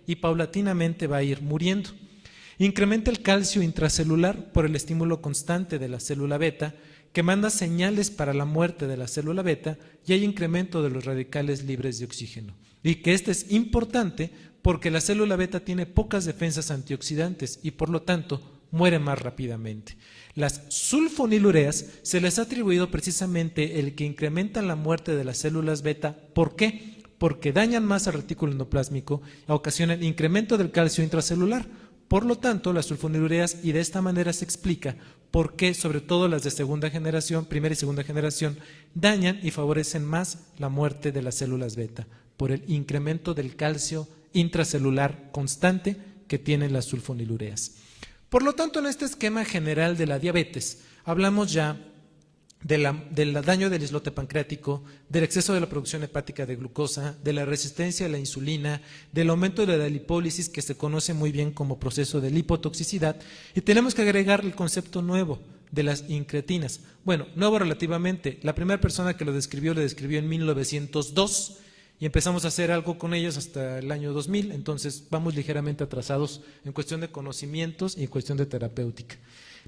y paulatinamente va a ir muriendo. Incrementa el calcio intracelular por el estímulo constante de la célula beta, que manda señales para la muerte de la célula beta, y hay incremento de los radicales libres de oxígeno. Y que este es importante porque la célula beta tiene pocas defensas antioxidantes y por lo tanto muere más rápidamente. Las sulfonilureas se les ha atribuido precisamente el que incrementan la muerte de las células beta. ¿Por qué? Porque dañan más al retículo endoplásmico y ocasionan incremento del calcio intracelular. Por lo tanto, las sulfonilureas, y de esta manera se explica por qué, sobre todo las de segunda generación, primera y segunda generación, dañan y favorecen más la muerte de las células beta, por el incremento del calcio intracelular constante que tienen las sulfonilureas. Por lo tanto, en este esquema general de la diabetes, hablamos ya del daño del islote pancreático, del exceso de la producción hepática de glucosa, de la resistencia a la insulina, del aumento de la lipólisis, que se conoce muy bien como proceso de lipotoxicidad, y tenemos que agregar el concepto nuevo de las incretinas. Bueno, nuevo relativamente, la primera persona que lo describió en 1902, y empezamos a hacer algo con ellos hasta el año 2000, entonces vamos ligeramente atrasados en cuestión de conocimientos y en cuestión de terapéutica.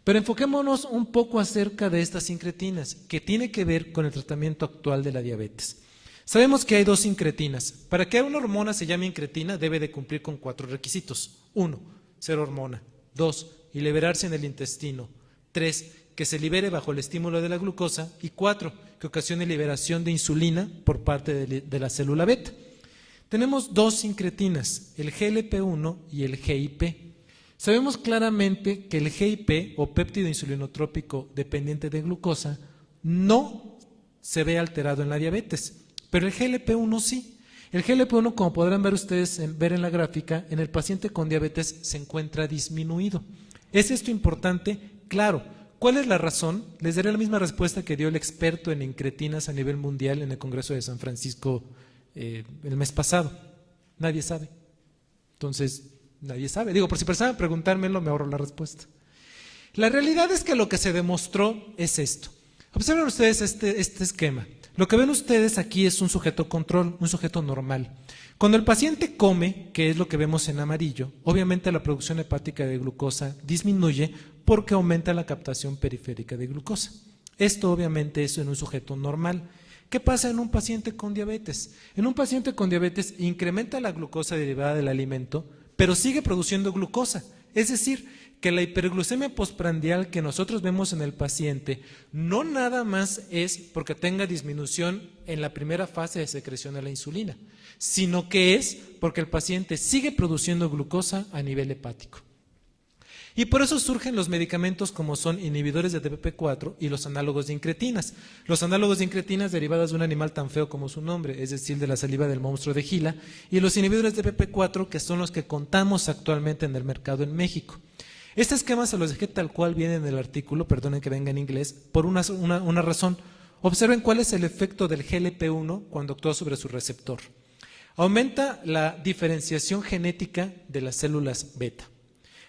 Pero enfoquémonos un poco acerca de estas incretinas, que tiene que ver con el tratamiento actual de la diabetes. Sabemos que hay dos incretinas. Para que una hormona se llame incretina, debe de cumplir con 4 requisitos. 1, ser hormona. 2, y liberarse en el intestino. 3, que se libere bajo el estímulo de la glucosa. Y 4, que ocasione liberación de insulina por parte de la célula beta. Tenemos dos incretinas, el GLP-1 y el GIP. Sabemos claramente que el GIP, o péptido insulinotrópico dependiente de glucosa, no se ve alterado en la diabetes, pero el GLP-1 sí. El GLP-1, como podrán ver ustedes ver en la gráfica, en el paciente con diabetes se encuentra disminuido. ¿Es esto importante? Claro. ¿Cuál es la razón? Les daré la misma respuesta que dio el experto en incretinas a nivel mundial en el Congreso de San Francisco el mes pasado. Nadie sabe. Entonces, nadie sabe. Digo, por si pensaban preguntármelo, me ahorro la respuesta. La realidad es que lo que se demostró es esto. Observen ustedes este esquema. Lo que ven ustedes aquí es un sujeto control, un sujeto normal. Cuando el paciente come, que es lo que vemos en amarillo, obviamente la producción hepática de glucosa disminuye porque aumenta la captación periférica de glucosa. Esto obviamente es en un sujeto normal. ¿Qué pasa en un paciente con diabetes? En un paciente con diabetes incrementa la glucosa derivada del alimento, pero sigue produciendo glucosa. Es decir, que la hiperglucemia postprandial que nosotros vemos en el paciente no nada más es porque tenga disminución en la primera fase de secreción de la insulina, sino que es porque el paciente sigue produciendo glucosa a nivel hepático. Y por eso surgen los medicamentos como son inhibidores de DPP-4 y los análogos de incretinas. Los análogos de incretinas derivadas de un animal tan feo como su nombre, es decir, de la saliva del monstruo de Gila, y los inhibidores de DPP-4, que son los que contamos actualmente en el mercado en México. Este esquema se los dejé tal cual viene en el artículo, perdonen que venga en inglés, por una razón. Observen cuál es el efecto del GLP-1 cuando actúa sobre su receptor. Aumenta la diferenciación genética de las células beta.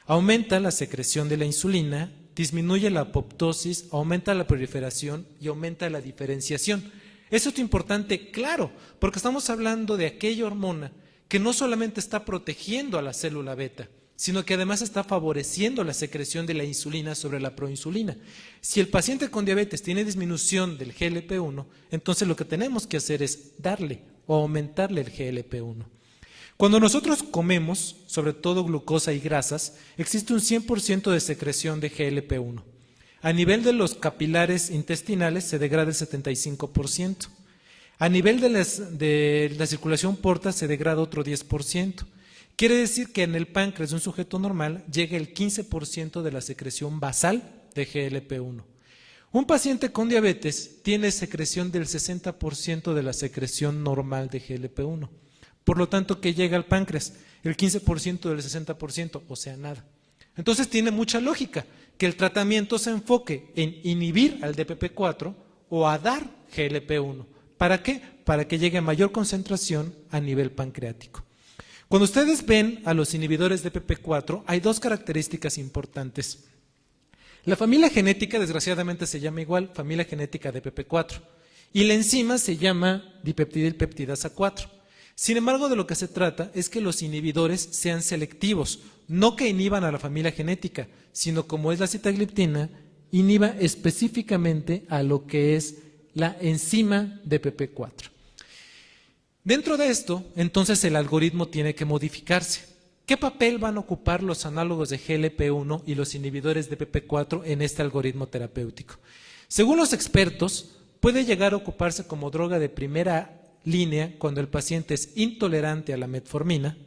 Aumenta la secreción de la insulina, disminuye la apoptosis, aumenta la proliferación y aumenta la diferenciación. Eso es importante, claro, porque estamos hablando de aquella hormona que no solamente está protegiendo a la célula beta, sino que además está favoreciendo la secreción de la insulina sobre la proinsulina. Si el paciente con diabetes tiene disminución del GLP-1, entonces lo que tenemos que hacer es darle o aumentarle el GLP-1. Cuando nosotros comemos, sobre todo glucosa y grasas, existe un 100% de secreción de GLP-1. A nivel de los capilares intestinales se degrada el 75%. A nivel de la circulación porta se degrada otro 10%. Quiere decir que en el páncreas de un sujeto normal llega el 15% de la secreción basal de GLP-1. Un paciente con diabetes tiene secreción del 60% de la secreción normal de GLP-1. Por lo tanto, ¿qué llega al páncreas? El 15% del 60%, o sea, nada. Entonces tiene mucha lógica que el tratamiento se enfoque en inhibir al DPP-4 o a dar GLP-1. ¿Para qué? Para que llegue a mayor concentración a nivel pancreático. Cuando ustedes ven a los inhibidores de DPP-4, hay dos características importantes. La familia genética, desgraciadamente, se llama igual, familia genética de DPP-4, y la enzima se llama dipeptidilpeptidasa 4. Sin embargo, de lo que se trata es que los inhibidores sean selectivos, no que inhiban a la familia genética, sino como es la sitagliptina, inhiba específicamente a lo que es la enzima de PP4. Dentro de esto, entonces el algoritmo tiene que modificarse. ¿Qué papel van a ocupar los análogos de GLP-1 y los inhibidores de PP4 en este algoritmo terapéutico? Según los expertos, puede llegar a ocuparse como droga de primera línea cuando el paciente es intolerante a la metformina,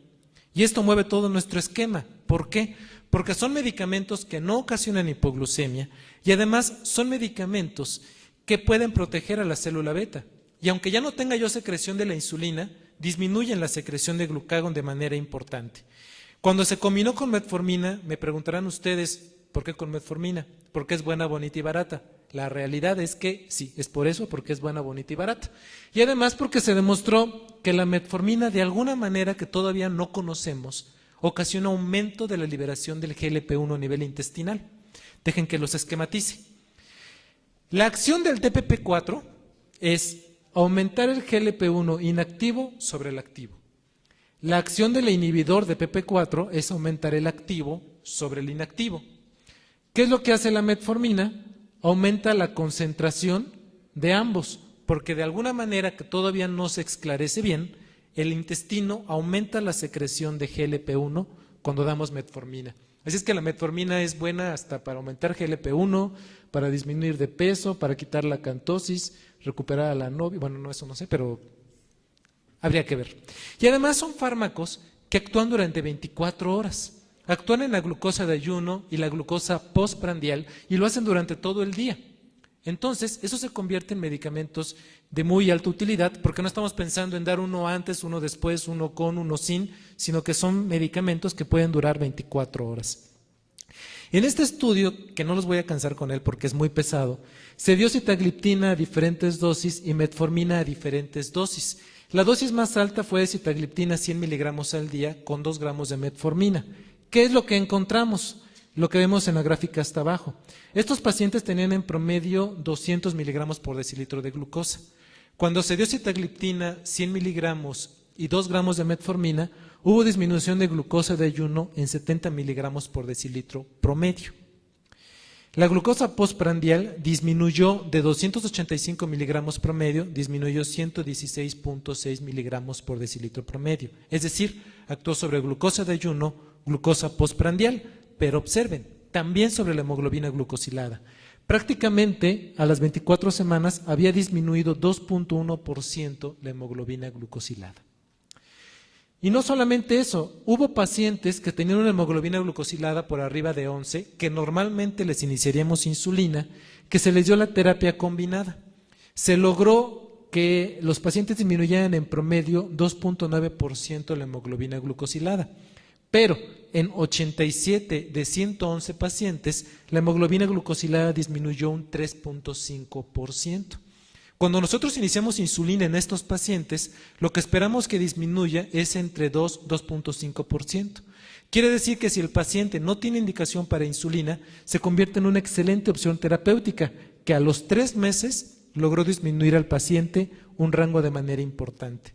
y esto mueve todo nuestro esquema. ¿Por qué? Porque son medicamentos que no ocasionan hipoglucemia y además son medicamentos que pueden proteger a la célula beta. Y aunque ya no tenga yo secreción de la insulina, disminuyen la secreción de glucagón de manera importante. Cuando se combinó con metformina, me preguntarán ustedes, ¿por qué con metformina? Porque es buena, bonita y barata. La realidad es que sí, es por eso, porque es buena, bonita y barata. Y además porque se demostró que la metformina, de alguna manera que todavía no conocemos, ocasiona aumento de la liberación del GLP-1 a nivel intestinal. Dejen que los esquematice. La acción del DPP4 es aumentar el GLP-1 inactivo sobre el activo. La acción del inhibidor de PP4 es aumentar el activo sobre el inactivo. ¿Qué es lo que hace la metformina? Aumenta la concentración de ambos, porque de alguna manera que todavía no se esclarece bien, el intestino aumenta la secreción de GLP-1 cuando damos metformina. Así es que la metformina es buena hasta para aumentar GLP-1, para disminuir de peso, para quitar la acantosis, recuperar a la novia, bueno, no, eso no sé, pero habría que ver. Y además son fármacos que actúan durante 24 horas. Actúan en la glucosa de ayuno y la glucosa postprandial y lo hacen durante todo el día. Entonces, eso se convierte en medicamentos de muy alta utilidad porque no estamos pensando en dar uno antes, uno después, uno con, uno sin, sino que son medicamentos que pueden durar 24 horas. En este estudio, que no los voy a cansar con él porque es muy pesado, se dio sitagliptina a diferentes dosis y metformina a diferentes dosis. La dosis más alta fue de sitagliptina 100 miligramos al día con 2 gramos de metformina. ¿Qué es lo que encontramos? Lo que vemos en la gráfica hasta abajo. Estos pacientes tenían en promedio 200 miligramos por decilitro de glucosa. Cuando se dio sitagliptina 100 miligramos y 2 gramos de metformina, hubo disminución de glucosa de ayuno en 70 miligramos por decilitro promedio. La glucosa postprandial disminuyó de 285 miligramos promedio, disminuyó 116.6 miligramos por decilitro promedio. Es decir, actuó sobre glucosa de ayuno, glucosa postprandial, pero observen, también sobre la hemoglobina glucosilada. Prácticamente a las 24 semanas había disminuido 2.1% la hemoglobina glucosilada. Y no solamente eso, hubo pacientes que tenían una hemoglobina glucosilada por arriba de 11, que normalmente les iniciaríamos insulina, que se les dio la terapia combinada. Se logró que los pacientes disminuyeran en promedio 2.9% la hemoglobina glucosilada, pero en 87 de 111 pacientes la hemoglobina glucosilada disminuyó un 3.5%. Cuando nosotros iniciamos insulina en estos pacientes, lo que esperamos que disminuya es entre 2.5%. Quiere decir que si el paciente no tiene indicación para insulina, se convierte en una excelente opción terapéutica, que a los 3 meses logró disminuir al paciente un rango de manera importante.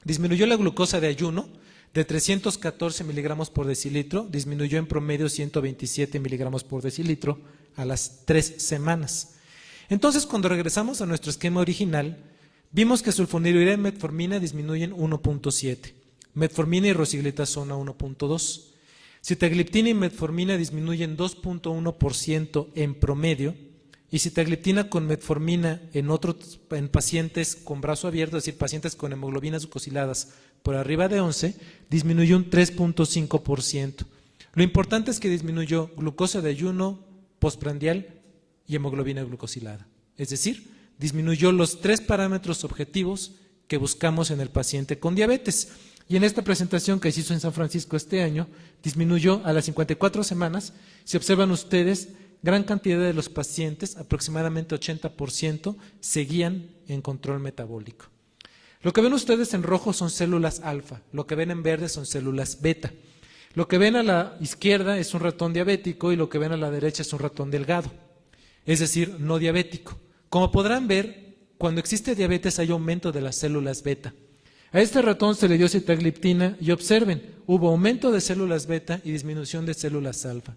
Disminuyó la glucosa de ayuno de 314 miligramos por decilitro, disminuyó en promedio 127 miligramos por decilitro a las 3 semanas. Entonces, cuando regresamos a nuestro esquema original, vimos que sulfonilurea y metformina disminuyen 1.7, metformina y rosiglitazona 1.2, sitagliptina y metformina disminuyen 2.1% en promedio, y sitagliptina con metformina en pacientes con brazo abierto, es decir, pacientes con hemoglobinas glucosiladas por arriba de 11, disminuyó un 3.5%. Lo importante es que disminuyó glucosa de ayuno, postprandial y hemoglobina glucosilada. Es decir, disminuyó los 3 parámetros objetivos que buscamos en el paciente con diabetes. Y en esta presentación que se hizo en San Francisco este año, disminuyó a las 54 semanas. Si observan ustedes, gran cantidad de los pacientes, aproximadamente 80%, seguían en control metabólico. Lo que ven ustedes en rojo son células alfa, lo que ven en verde son células beta. Lo que ven a la izquierda es un ratón diabético y lo que ven a la derecha es un ratón delgado, es decir, no diabético. Como podrán ver, cuando existe diabetes hay aumento de las células beta. A este ratón se le dio sitagliptina y observen, hubo aumento de células beta y disminución de células alfa.